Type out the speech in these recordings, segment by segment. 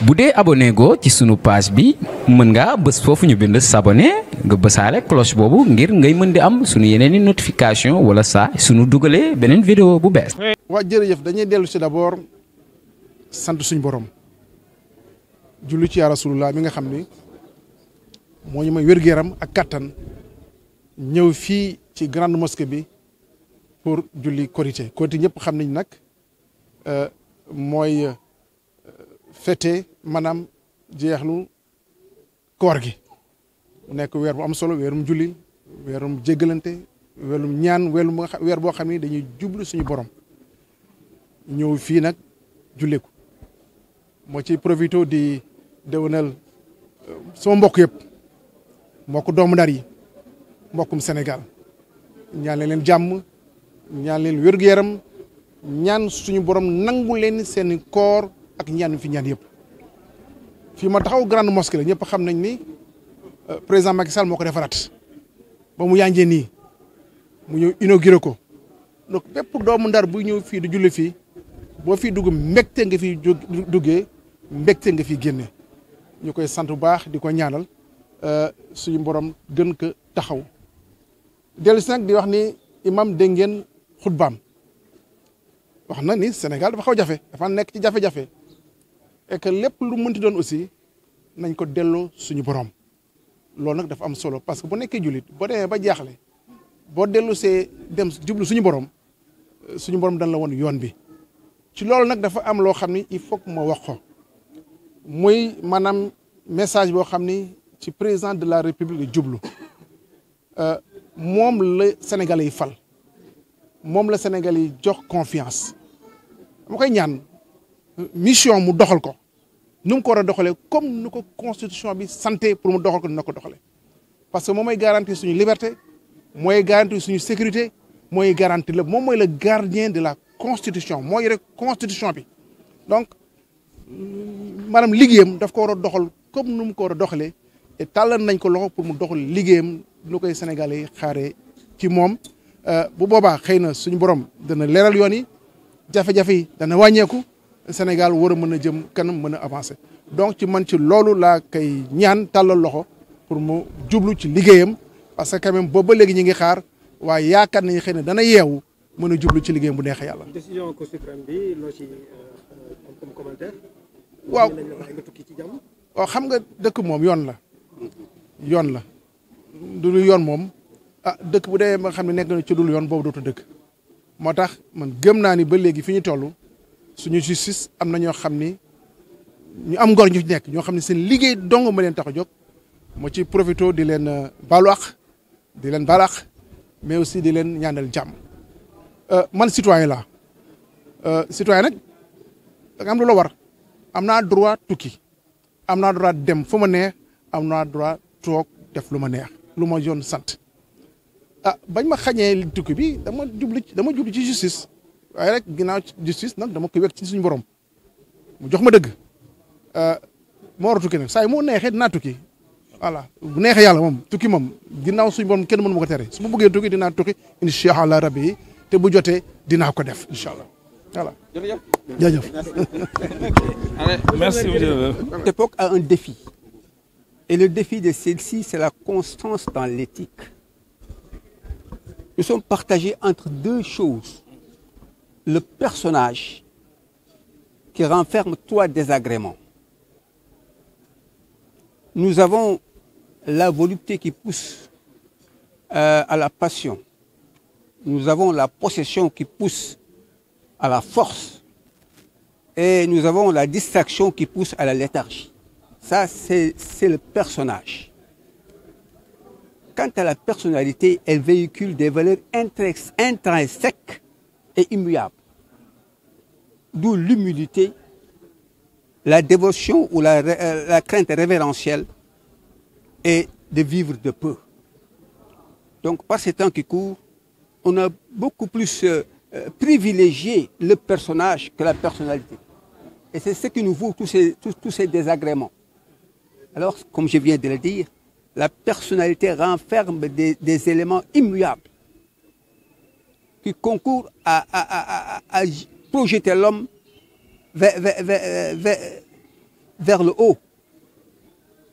bu dee abonné go ci sunu page bi mën ngaa bës foofu ñu bind s'abonner nga bësaale cloche boobu ngir ngay mën di am sunu yeneen i notification wala saa sunu dugalee beneen vidéo bu bees. waa jërëjëf dañuy dellu si d'abord sant suñu borom julli ci yaa rasulullah mi nga xam ni moo ñu may wér-gu-yaram ak kattan ñëw fii ci grande mosquée bi pour julli korité ñëpp xam nañ nag mooy fête maanaam jeexlu koor gi mu nekk weer bu am solo weerum julli weerum jéggalante weerum ñaan weer boo xam ni dañuy jublu suñu borom ñëw fii nag julli ko moo ci profité di déwénal sama mbokk yëpp mbokk doomu Ndar yi mbokkum Sénégal ñaan leen jàmm ñaan leen wér-gu-yaram ñaan suñu borom nangu leen seen koor ak ñaan fi ñaan yëpp fii ma taxaw grande mosquée la ñëpp xam nañ ni président Macky Sall moo ko defaraat ba mu yànjee nii mu ñëw inauguré ko donc bépp doomu Ndar buy ñëw fii du julli fii boo fii dugg mbégte nga fi duggee mbégte nga fi génne ñu koy sant bu baax di ko ñaanal suñu borom gën ko taxaw dellu si nag di wax ni imam dégg ngeen xutbaam wax na ni Sénégal dafa xaw jafe dafa nekk ci jafe-jafe et que lépp lu mënti doon aussi nañ ko delloo suñu borom loolu nag dafa am solo parce que bu nekkee jullit boo demee ba jaaxle boo dellu see dem jublu suñu borom dañ la woon yoon bi ci loolu nag dafa am loo xam ni il faut que ma wax ko muy maanaam message boo xam ni ci président de la république la jublu moom la Sénégalais yi fal moom la Sénégalais yi jox confiance dama koy ñaan mission mu doxal ko nu mu ko war a doxalee comme nu ko constitution bi santé pour mu doxal ko dina ko doxalee parce que moom mooy garantir suñu liberté mooy garantir suñu sécurité mooy garantir lépp moom mooy le gardien de la constitution mooy rek constitution bi donc maanaam liggéeyam daf ko war a doxal comme nu mu ko war a doxalee te tàllal nañ ko loxo pour mu doxal liggéeyam nu koy Sénégalais yi xaaree ci moom bu boobaa xëy na suñu borom dana leeral yoon yi jafe-jafe yi dana wàññeeku Sénégal war a mën a jëm kanam mën a avancer donc ci man ci loolu laa koy ñaan tàllal loxo pour mu jublu ci liggéeyam parce que quand même boobu ba léegi ñu ngi xaar waaye yaakaar nañu xëy na dana yeewu mën a jublu ci liggéeyam bu neexee yàlla. décision Cour suprême bi loo ci comme commentaire. waaw xam nga dëkk moom yoon la du lu yoon moom dëkk bu dee ba xam ne nekk na ci dul yoon boobu dootu dëkk moo tax man gëm naa ni ba léegi fi ñu toll suñu justice am na ñoo xam ni ñu am ngor ñu nekk ñoo xam ne seen liggéey dong ma leen tax a jóg moo ci profité di leen baalu àq di leen baal àq mais aussi di leen ñaanal jàmm man citoyen laa citoyen nag da nga am lu la war am naa droit tukki am naa droit dem fu ma neex am naa droit toog def lu ma neex lu ma yoon sant bañ ma xañee tukki bi dama jublu ci justice waaye rek ginnaaw justice nag dama koy wekk ci suñu borom mu jox ma dëgg moo war a tukki nag saa yi moo neexee dinaa tukki voilà bu neexee yàlla moom tukki moom ginnaaw suñu borom kenn mënu ma ko tere su ma bëggee tukki dinaa tukki incha allah rabbi te bu jotee dinaa ko def incha allah voilà. jërëjëf. Merci. Cette époque a un défi. Et le défi de celle-ci, c'est la constance dans l'éthique. Nous sommes partagés entre deux choses. Le personnage qui renferme trois désagréments. Nous avons la volupté qui pousse à la passion. Nous avons la possession qui pousse à la force. Et nous avons la distraction qui pousse à la léthargie. Ça, c'est le personnage. Quant à la personnalité, elle véhicule des valeurs intrinsèques et immuables. D'où l'humilité, la dévotion ou la crainte révérentielle et de vivre de peu. Donc, par ces temps qui courent, on a beaucoup plus privilégié le personnage que la personnalité. Et c'est ce qui nous vaut tous ces désagréments. Alors, comme je viens de le dire, la personnalité renferme des éléments immuables qui concourent à projeter l'homme vers le haut,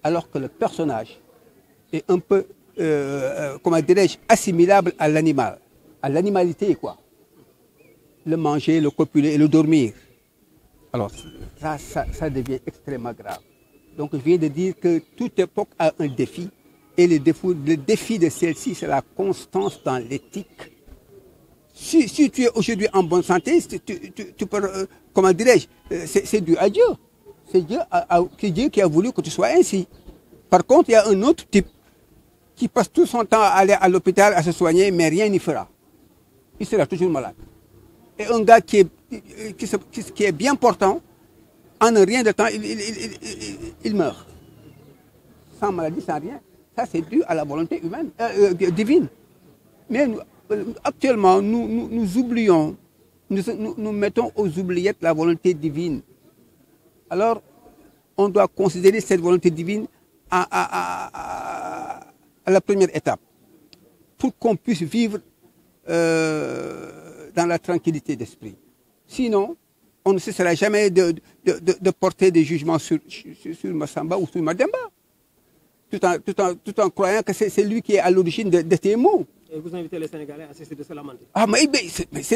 alors que le personnage est un peu, comment dirais-je, assimilable à l'animal, à l'animalité, quoi. Le manger, le copuler et le dormir. Alors, ça devient extrêmement grave. Donc, je viens de dire que toute époque a un défi, et le défi de celle-ci, c'est la constance dans l'éthique. Si tu es aujourd'hui en bonne santé, tu peux, comment dirais-je, c'est dû à Dieu. C'est Dieu qui a voulu que tu sois ainsi. Par contre, il y a un autre type qui passe tout son temps à aller à l'hôpital à se soigner, mais rien n'y fera. Il sera toujours malade. Et un gars qui est bien portant, en un rien de temps, il meurt. Sans maladie, sans rien. Ça, c'est dû à la volonté humaine, divine. Mais actuellement, nous oublions, nous mettons aux oubliettes la volonté divine. Alors, on doit considérer cette volonté divine à la première étape, pour qu'on puisse vivre dans la tranquillité d'esprit. Sinon, on ne cessera jamais de porter des jugements sur Massamba ou sur Mademba, tout en croyant que c'est lui qui est à l'origine de ces mots. Et vous invitez les Sénégalais à cesser de se lamenter. Ah, mais c'est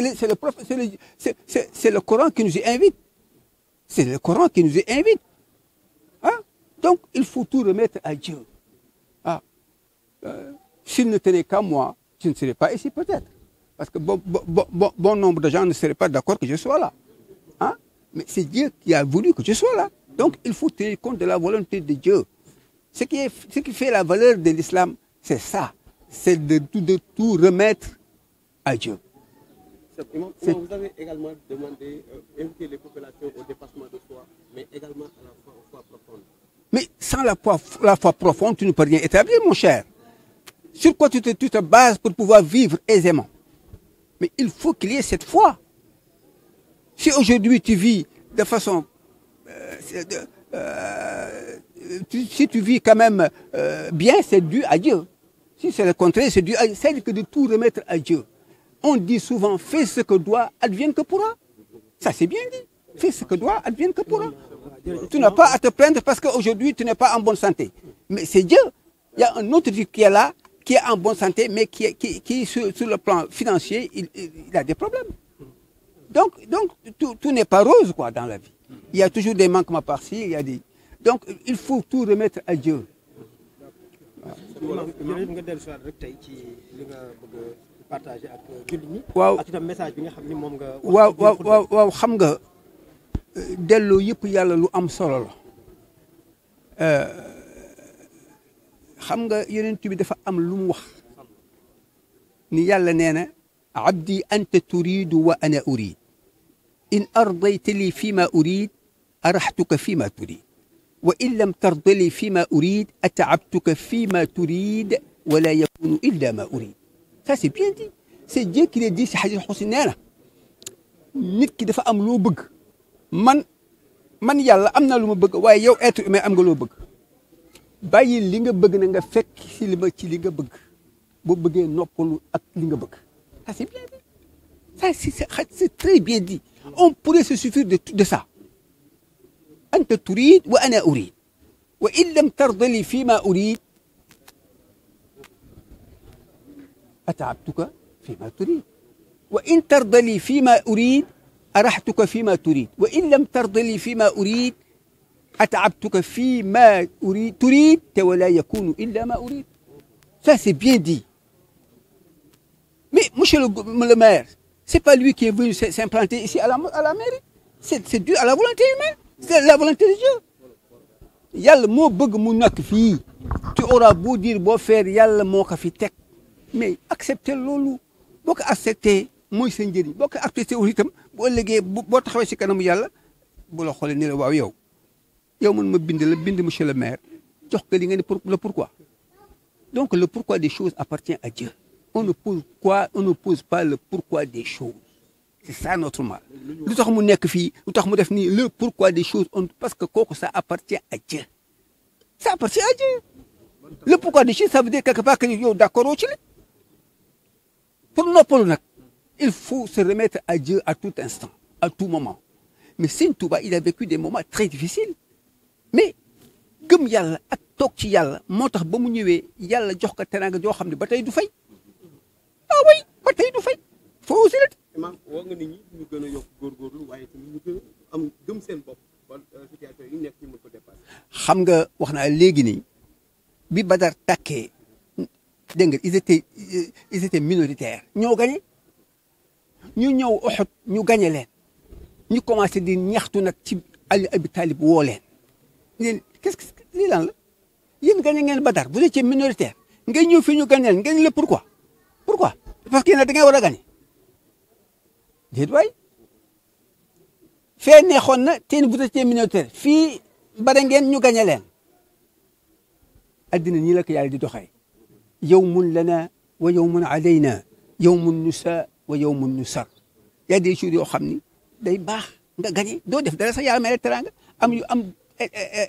le Coran qui nous y invite. C'est le Coran qui nous y invite. Hein? Donc, il faut tout remettre à Dieu. Ah. S'il ne tenait qu'à moi, je ne serais pas ici peut-être. Parce que bon nombre de gens ne seraient pas d'accord que je sois là. Hein? Mais c'est Dieu qui a voulu que je sois là. Donc, il faut tenir compte de la volonté de Dieu. Ce qui fait la valeur de l'islam, c'est ça. C'est de tout remettre à Dieu. Vous avez également demandé d'inviter les populations au dépassement de soi, mais également à la foi profonde. Mais sans la foi profonde, tu ne peux rien établir, mon cher. Sur quoi tu te bases pour pouvoir vivre aisément? Mais il faut qu'il y ait cette foi. Si aujourd'hui tu vis de façon... si tu vis quand même bien, c'est dû à Dieu. Si c'est le contraire, c'est dû à Dieu. C'est que de tout remettre à Dieu. On dit souvent, fais ce que doit, advienne que pourra. Ça, c'est bien dit. Fais ce que doit, advienne que pourra. Tu n'as pas à te plaindre parce qu'aujourd'hui, tu n'es pas en bonne santé. Mais c'est Dieu. Il y a un autre qui est là, qui est en bonne santé, mais qui sur le plan financier, il a des problèmes. Donc tout n'est pas rose, quoi, dans la vie. Il y a toujours des manquements par-ci, il y a des... Donc, il faut tout remettre à Dieu. nga dellu si waat rek tey ci li nga bëgg a partager ak jullit ñi. waaw ak itam message bi nga xam ni moom nga. waaw xam nga delloo yëpp yàlla lu am solo la. xam nga yonent bi dafa am lu mu wax ni yàlla nee na abdi anta turidu wa ana urid in ardayta li fi ma urid araxtuka fi ma turid وإن لم ترض لي فيما أريد أتعبتك فيما تريد ولا يكون إلا ما أريد. Ça c'est bien dit. C'est Dieu qui le dit si Hadith Hussein nee na nit ki dafa am loo bëgg man yàlla am na lu ma bëgg waaye yow être humain am nga loo bëgg bàyyi li nga bëgg na nga fekk si li ma ci li nga bëgg boo bëggee noppalu ak li nga bëgg. Ça c'est bien dit. Ça c'est très bien dit. On pourrait se suffire de ça. أنت تريد وأنا أريد وإن لم ترض لي فيما أريد أتعبتك فيما تريد وإن ترض لي فيما أريد أرحتك فيما تريد وإن لم ترض لي فيما أريد أتعبتك فيما تريد ولا يكون إلا ما أريد. Ça c'est bien dit. Mais monsieur le maire, c'est pas lui qui est venu s'implanter ici à la mairie. C'est dû à la volonté humaine. C'est la volonté de Dieu. Yàlla moo bëgg mu nekk fii. Tu auras beau dire boo faire yàlla moo ko fi teg. Mais accepter loolu boo ko accepté mooy sa njëriñ boo ko accepté aussi itam boo ëllëgee boo taxawee si kanamu yàlla bu la xoolee ni la waaw yow man ma bind monsieur le maire jox ko li nga ne le pourquoi. Donc le pourquoi des choses appartient à Dieu. On ne pose pas le pourquoi des choses. C'est ça notre mal. Lu tax mu nekk fii lu tax mu def nii le pourquoi des choses parce que kooku ça appartient à Dieu. Ça appartient à Dieu. Le pourquoi des choses ça veut dire quelque part que yow d'accord ci la. Pour noppalu nag il faut se remettre à Dieu à tout instant, à tout moment. Mais Sëñ Touba il a vécu des moments très difficiles. gëm yàlla ak toog ci yàlla moo tax ba mu ñëwee yàlla jox ko teraanga joo xam ne ba tey du fay oui ba tey du fay foo aussi la. imam woo nga nit ñi ñu gën a yokk góorgóorlu waaye tamit ñu gën a am gëm seen bopp ba situation yi nekk ñu mën ko dépasser. xam nga wax naa léegi nii bi Badar tàkkee dégg nga ils étaient minoritaires ñoo gañe ñu ñëw Uhud ñu gañe leen ñu commencé di ñaxtu nag ci Ali Abi Talib woo leen qu'est-ce que lii lan la yéen gañe ngeen Badar vous étiez minoritaire ngeen ñëw fii ñu gañe leen ngeen la pourquoi parce que yéen da ngay war a gañe déet waay fee neexoon na teen vous étiez minoritaire fii bare ngeen ñu gañe leen addina ñii la ko yàlla di doxee yawmun lana wa yawmun alayna yawmun nusa wa yawmun nusar y a des jours yoo xam ni day baax nga gañe doo def dara sax yàlla may la teraanga am yu am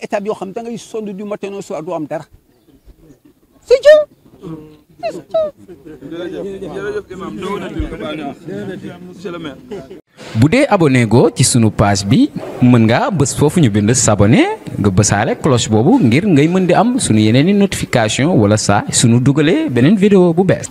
étape yoo xam da ngay sonn du matin au soir doo am dara c'est Dieu. bu dee abonné go ci sunu page bi mën nga bës foofu ñu bind s'abonner nga bësaale cloche boobu ngir ngay mën di am sunu yeneeni notification wala saa sunu dugalee beneen vidéo bu bees